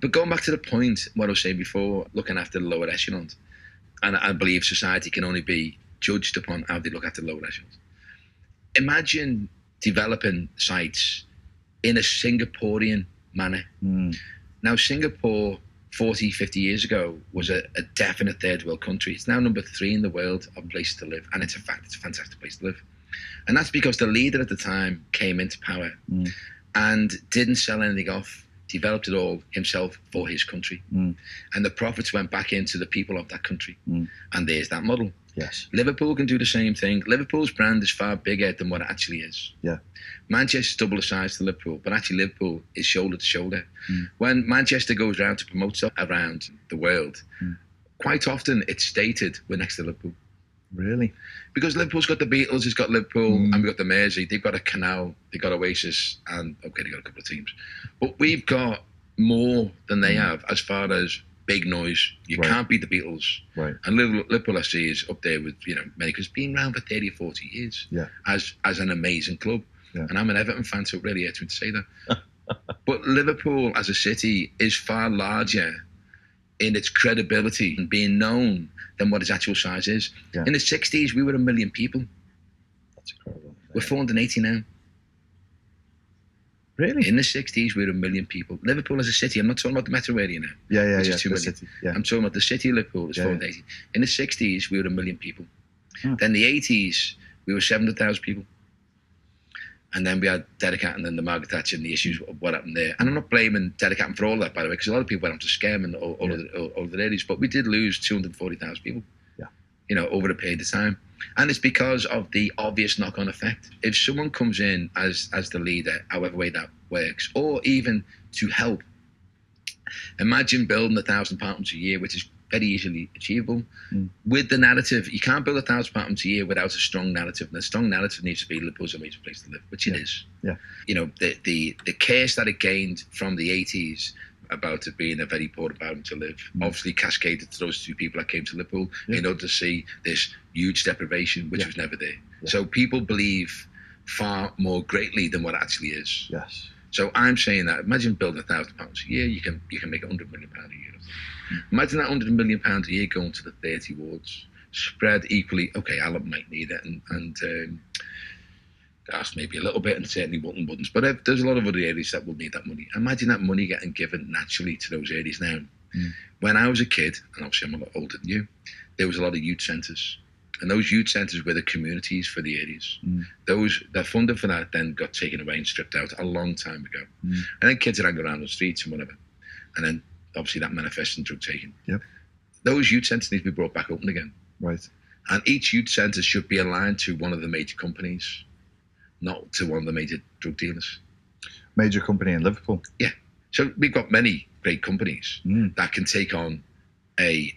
But going back to the point, what I was saying before, looking after the lower echelons, and I believe society can only be judged upon how they look after the lower echelons. Imagine developing sites in a Singaporean manner. Now, Singapore 40, 50 years ago was a definite third world country. It's now number 3 in the world of places to live. And it's a fact, it's a fantastic place to live. And that's because the leader at the time came into power and didn't sell anything off, developed it all himself for his country. And the profits went back into the people of that country. And there's that model. Yes. Liverpool can do the same thing. Liverpool's brand is far bigger than what it actually is. Yeah. Manchester's double the size to Liverpool, but actually Liverpool is shoulder to shoulder. When Manchester goes around to promote stuff around the world, quite often it's stated we're next to Liverpool. Really? Because Liverpool's got the Beatles, it's got Liverpool, and we've got the Mersey, they've got a Canal, they've got Oasis, and okay, they've got a couple of teams. But we've got more than they have as far as big noise. You can't beat the Beatles. Right. And Liverpool, I see, is up there with, many, because it's been around for 30 or 40 years as an amazing club. Yeah. And I'm an Everton fan, so it really hurts me to say that. But Liverpool as a city is far larger in its credibility and being known than what its actual size is. Yeah. In the 60s, we were 1 million people. That's incredible. We're 480 now. Really? In the 60s, we were 1 million people. Liverpool as a city, I'm not talking about the metro area now. Yeah. Which is 2 million. City, yeah. I'm talking about the city of Liverpool, it's 480. In the 60s, we were 1 million people. Then the 80s, we were 700,000 people. And then we had Dedicat and then the Margaret Thatcher and the issues of what happened there. And I'm not blaming Dedicat for all that, by the way, because a lot of people went on to scam and all of the areas. But we did lose 240,000 people, over a period of time. And it's because of the obvious knock-on effect. If someone comes in as the leader, however way that works, or even to help, imagine building 1,000 apartments a year, which is very easily achievable. With the narrative, you can't build 1,000 apartments a year without a strong narrative. And the strong narrative needs to be Liverpool's an amazing place to live, which it is. Yeah. The curse that it gained from the 80s about it being a very poor environment to live, obviously cascaded to those two people that came to Liverpool in order to see this huge deprivation, which was never there. Yeah. So people believe far more greatly than what it actually is. Yes. So I'm saying that, imagine building 1,000 pounds a year, you can make £100 million a year. Imagine that £100 million a year going to the 30 wards, spread equally. Okay, Alan might need it, and gas maybe a little bit, and certainly buttons. But there's a lot of other areas that will need that money. Imagine that money getting given naturally to those areas now. When I was a kid, and obviously I'm a lot older than you, there was a lot of youth centres. And those youth centres were the communities for the areas. The funding for that then got taken away and stripped out a long time ago. And then kids hang around the streets and whatever. And then obviously that manifests in drug taking. Yep. Those youth centres need to be brought back open again. Right. And each youth centre should be aligned to one of the major companies, not to one of the major drug dealers. Major company in Liverpool? Yeah. So we've got many great companies that can take on a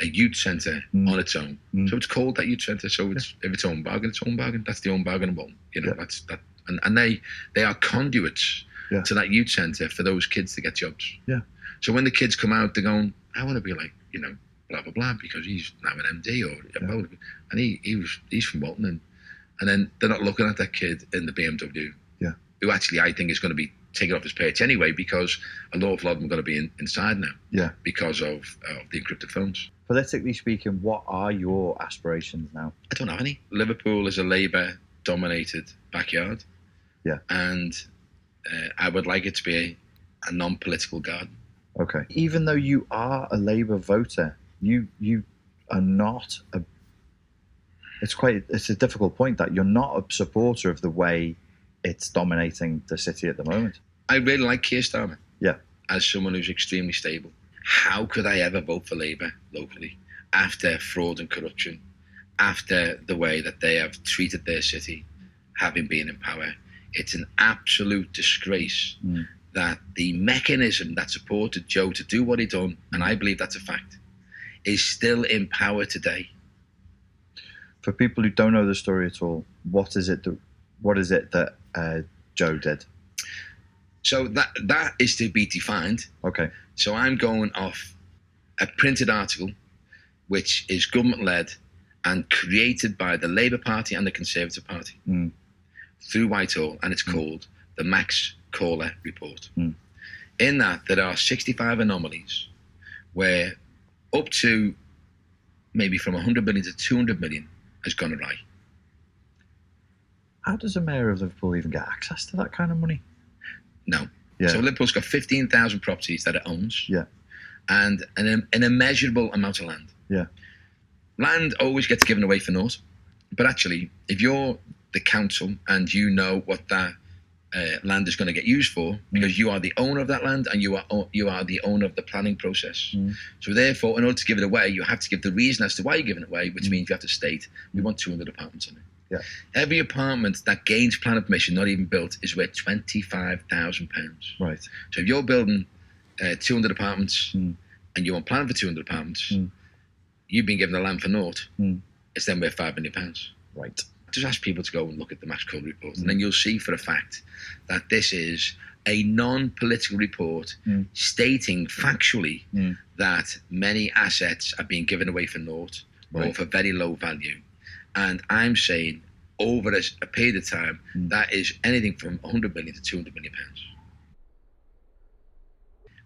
youth centre on its own. So it's called that youth centre. So it's if it's own bargain, it's own bargain. That's the own bargain one. That's that. And they are conduits to that youth centre for those kids to get jobs. Yeah. So when the kids come out, they're going, I want to be like, blah blah blah, because he's now an MD and he's from Walton, and then they're not looking at that kid in the BMW. Yeah. Who actually I think is going to be taken off his perch anyway, because an awful lot of them are going to be inside now. Yeah. Because of the encrypted phones. Politically speaking, what are your aspirations now? I don't have any. Liverpool is a Labour-dominated backyard. Yeah. And I would like it to be a non-political garden. Okay. Even though you are a Labour voter, you are not a... It's a difficult point that you're not a supporter of the way it's dominating the city at the moment. I really like Keir Starmer. Yeah. As someone who's extremely stable. How could I ever vote for Labour locally after fraud and corruption, after the way that they have treated their city, having been in power? It's an absolute disgrace that the mechanism that supported Joe to do what he done, and I believe that's a fact, is still in power today. For people who don't know the story at all, what is it that Joe did? So that is to be defined. Okay. So I'm going off a printed article, which is government-led and created by the Labour Party and the Conservative Party through Whitehall, and it's called the Max Caller Report. in that there are 65 anomalies where up to maybe from 100 million to 200 million has gone awry. How does a mayor of Liverpool even get access to that kind of money? No. Yeah. So Liverpool's got 15,000 properties that it owns. Yeah. And an immeasurable amount of land. Yeah. Land always gets given away for naught. But actually, if you're the council and you know what that land is going to get used for, because you are the owner of that land and you are the owner of the planning process. So therefore, in order to give it away, you have to give the reason as to why you're giving it away, which means you have to state, we want 200 apartments in it. Yeah. Every apartment that gains planning permission, not even built, is worth £25,000. Right. So if you're building 200 apartments and you want planning for 200 apartments, you've been given the land for naught, it's then worth £5 million. Right. Just ask people to go and look at the Max Cole report, and then you'll see for a fact that this is a non-political report stating factually that many assets are being given away for naught or for very low value. And I'm saying over a period of time, that is anything from 100 million to 200 million pounds.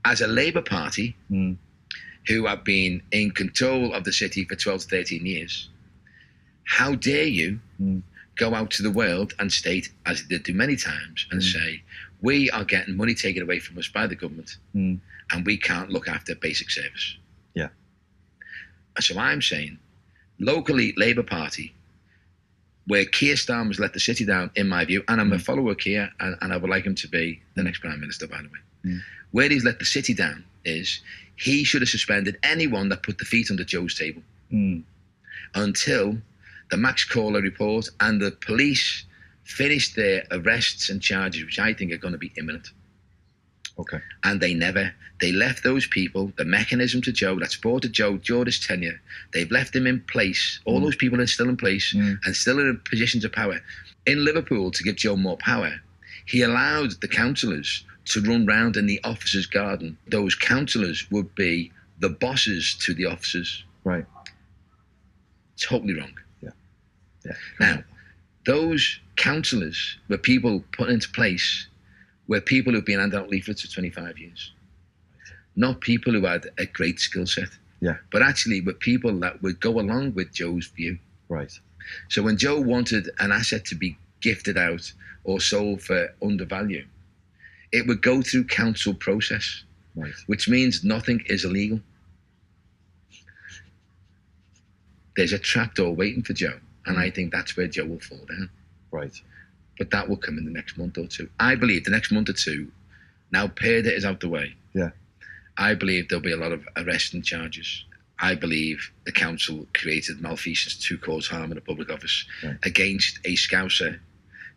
As a Labour Party, who have been in control of the city for 12 to 13 years, how dare you go out to the world and state, as they do many times, and say, we are getting money taken away from us by the government and we can't look after basic service. Yeah. And so I'm saying, locally, Labour Party, where Keir Starmer's let the city down, in my view, and I'm a follower of Keir, and I would like him to be the next Prime Minister, by the way. Where he's let the city down is he should have suspended anyone that put the feet under Joe's table until the Max Corler report and the police finished their arrests and charges, which I think are going to be imminent. Okay. And they left those people, the mechanism to Joe that supported Joe during his tenure, they've left him in place. All those people are still in place and still in positions of power. In Liverpool, to give Joe more power, he allowed the councillors to run round in the officers' garden. Those councillors would be the bosses to the officers. Right. Totally wrong. Yeah. Now, those councillors were people put into place were people who've been handing out leaflets for 25 years. Not people who had a great skill set. Yeah. But actually were people that would go along with Joe's view. Right. So when Joe wanted an asset to be gifted out or sold for undervalue, it would go through council process, which means nothing is illegal. There's a trapdoor waiting for Joe, and I think that's where Joe will fall down. Right. But that will come in the next month or two. I believe the next month or two, now Perda is out the way. Yeah. I believe there'll be a lot of arrests and charges. I believe the council created malfeasance to cause harm in a public office against a Scouser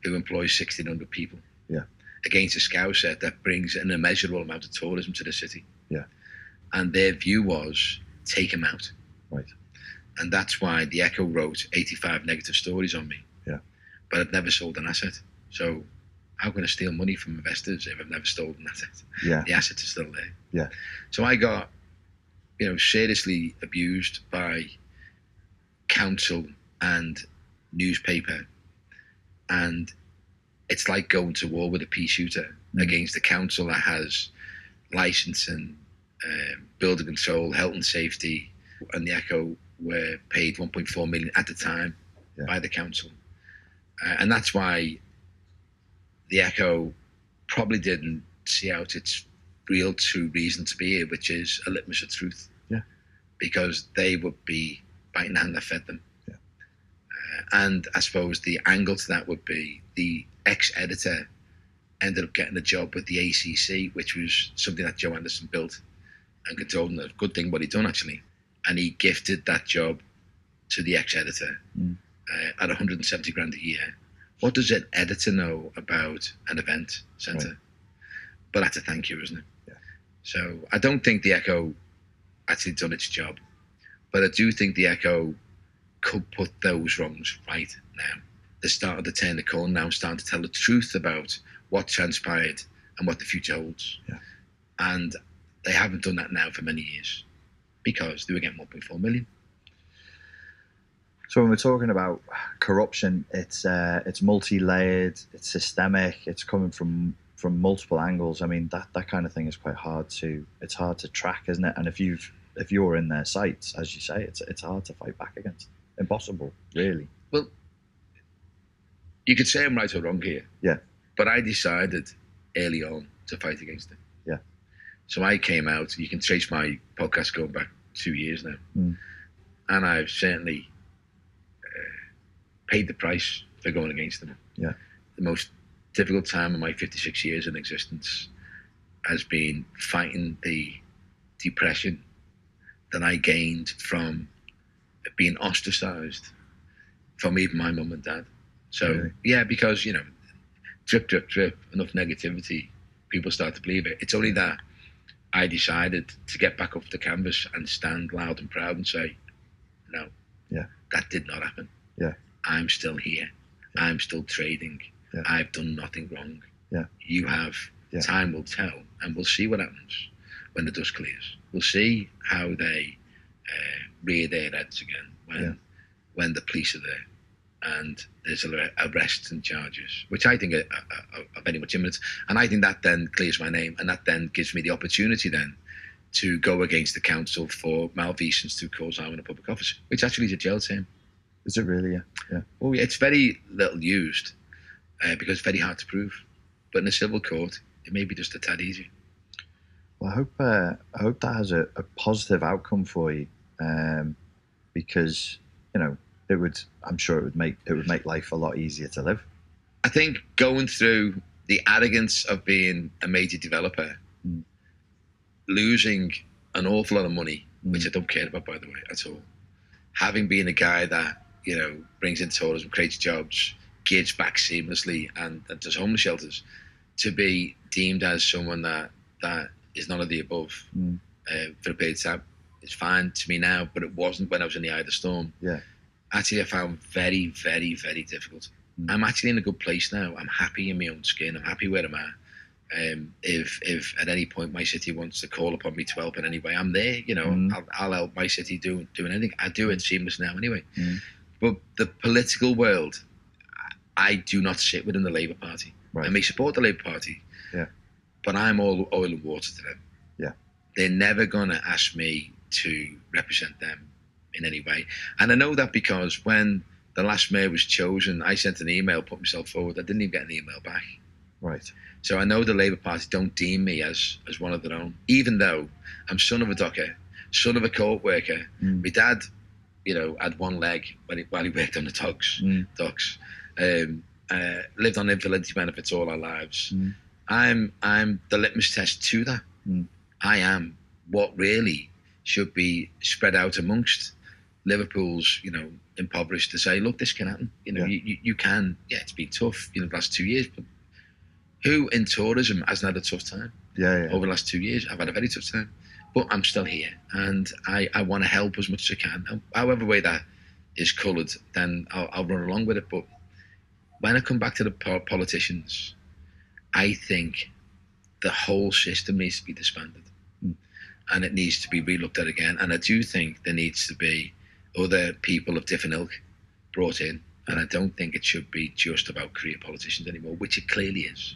who employs 1,600 people. Yeah. Against a Scouser that brings an immeasurable amount of tourism to the city. Yeah. And their view was, take him out. Right. And that's why the Echo wrote 85 negative stories on me. Yeah. But I've never sold an asset. So how can I steal money from investors if I've never sold an asset? Yeah. The assets are still there. Yeah. So I got, seriously abused by council and newspaper. And it's like going to war with a pea shooter against the council that has licensing, building control, health and safety. And the Echo were paid 1.4 million at the time by the council. And that's why the Echo probably didn't see out its real true reason to be here, which is a litmus of truth. Yeah. Because they would be biting the hand that fed them. Yeah. And I suppose the angle to that would be the ex-editor ended up getting a job with the ACC, which was something that Joe Anderson built and controlled, and a good thing what he'd done actually. And he gifted that job to the ex-editor at 170 grand a year. What does an editor know about an event centre? Right. But that's a thank you, isn't it? Yeah. So I don't think the Echo actually done its job, but I do think the Echo could put those wrongs right now. They're starting to turn the corner now, starting to tell the truth about what transpired and what the future holds. Yeah. And they haven't done that now for many years because they were getting 1.4 million. So when we're talking about corruption, it's multi-layered, it's systemic, it's coming from from multiple angles. I mean, that kind of thing is quite hard to track, isn't it? And if you're in their sights, as you say, it's hard to fight back against. Impossible, really. Well, you could say I'm right or wrong here. Yeah. But I decided early on to fight against it. Yeah. So I came out. You can trace my podcast going back 2 years now, and I've certainly paid the price for going against them. Yeah. The most difficult time of my 56 years in existence has been fighting the depression that I gained from being ostracized from even my mum and dad. So, really? Yeah, because, drip, drip, drip, enough negativity, people start to believe it. It's only that I decided to get back up the canvas and stand loud and proud and say, no, that did not happen. Yeah. I'm still here. Yeah. I'm still trading. Yeah. I've done nothing wrong. Yeah. You have. Yeah. Time will tell, and we'll see what happens when the dust clears. We'll see how they rear their heads again when the police are there and there's arrests and charges, which I think are very much imminent. And I think that then clears my name, and that then gives me the opportunity then to go against the council for malfeasance to cause harm in a public office, which actually is a jail term. Is it really? Yeah. Oh, yeah. It's very little used because it's very hard to prove. But in a civil court, it may be just a tad easier. Well, I hope that has a positive outcome for you, because I'm sure it would make life a lot easier to live. I think going through the arrogance of being a major developer, losing an awful lot of money, which I don't care about, by the way, at all. Having been a guy that brings in tourism, creates jobs, gives back seamlessly, and does homeless shelters, to be deemed as someone that is none of the above for a period of time, it's fine to me now, but it wasn't when I was in the eye of the storm. Yeah. Actually, I found very, very, very difficult. I'm actually in a good place now. I'm happy in my own skin. I'm happy where I'm at. If at any point my city wants to call upon me to help in any way, I'm there. I'll help my city doing anything. I do it seamless now anyway. But the political world, I do not sit within the Labour Party. Right. I may support the Labour Party, but I'm all oil and water to them. Yeah. They're never going to ask me to represent them in any way. And I know that because when the last mayor was chosen, I sent an email, put myself forward. I didn't even get an email back. Right. So I know the Labour Party don't deem me as one of their own, even though I'm son of a docker, son of a court worker. My dad, had one leg while he worked on the docks. Lived on invalidity benefits all our lives. I'm the litmus test to that. I am what really should be spread out amongst Liverpool's, impoverished, to say, look, this can happen. You can. Yeah, it's been tough, the last 2 years. But who in tourism hasn't had a tough time? Over the last 2 years, I've had a very tough time. But I'm still here, and I want to help as much as I can. And however way that is coloured, then I'll run along with it. But when I come back to the politicians, I think the whole system needs to be disbanded. And it needs to be relooked at again. And I do think there needs to be other people of different ilk brought in. And I don't think it should be just about career politicians anymore, which it clearly is.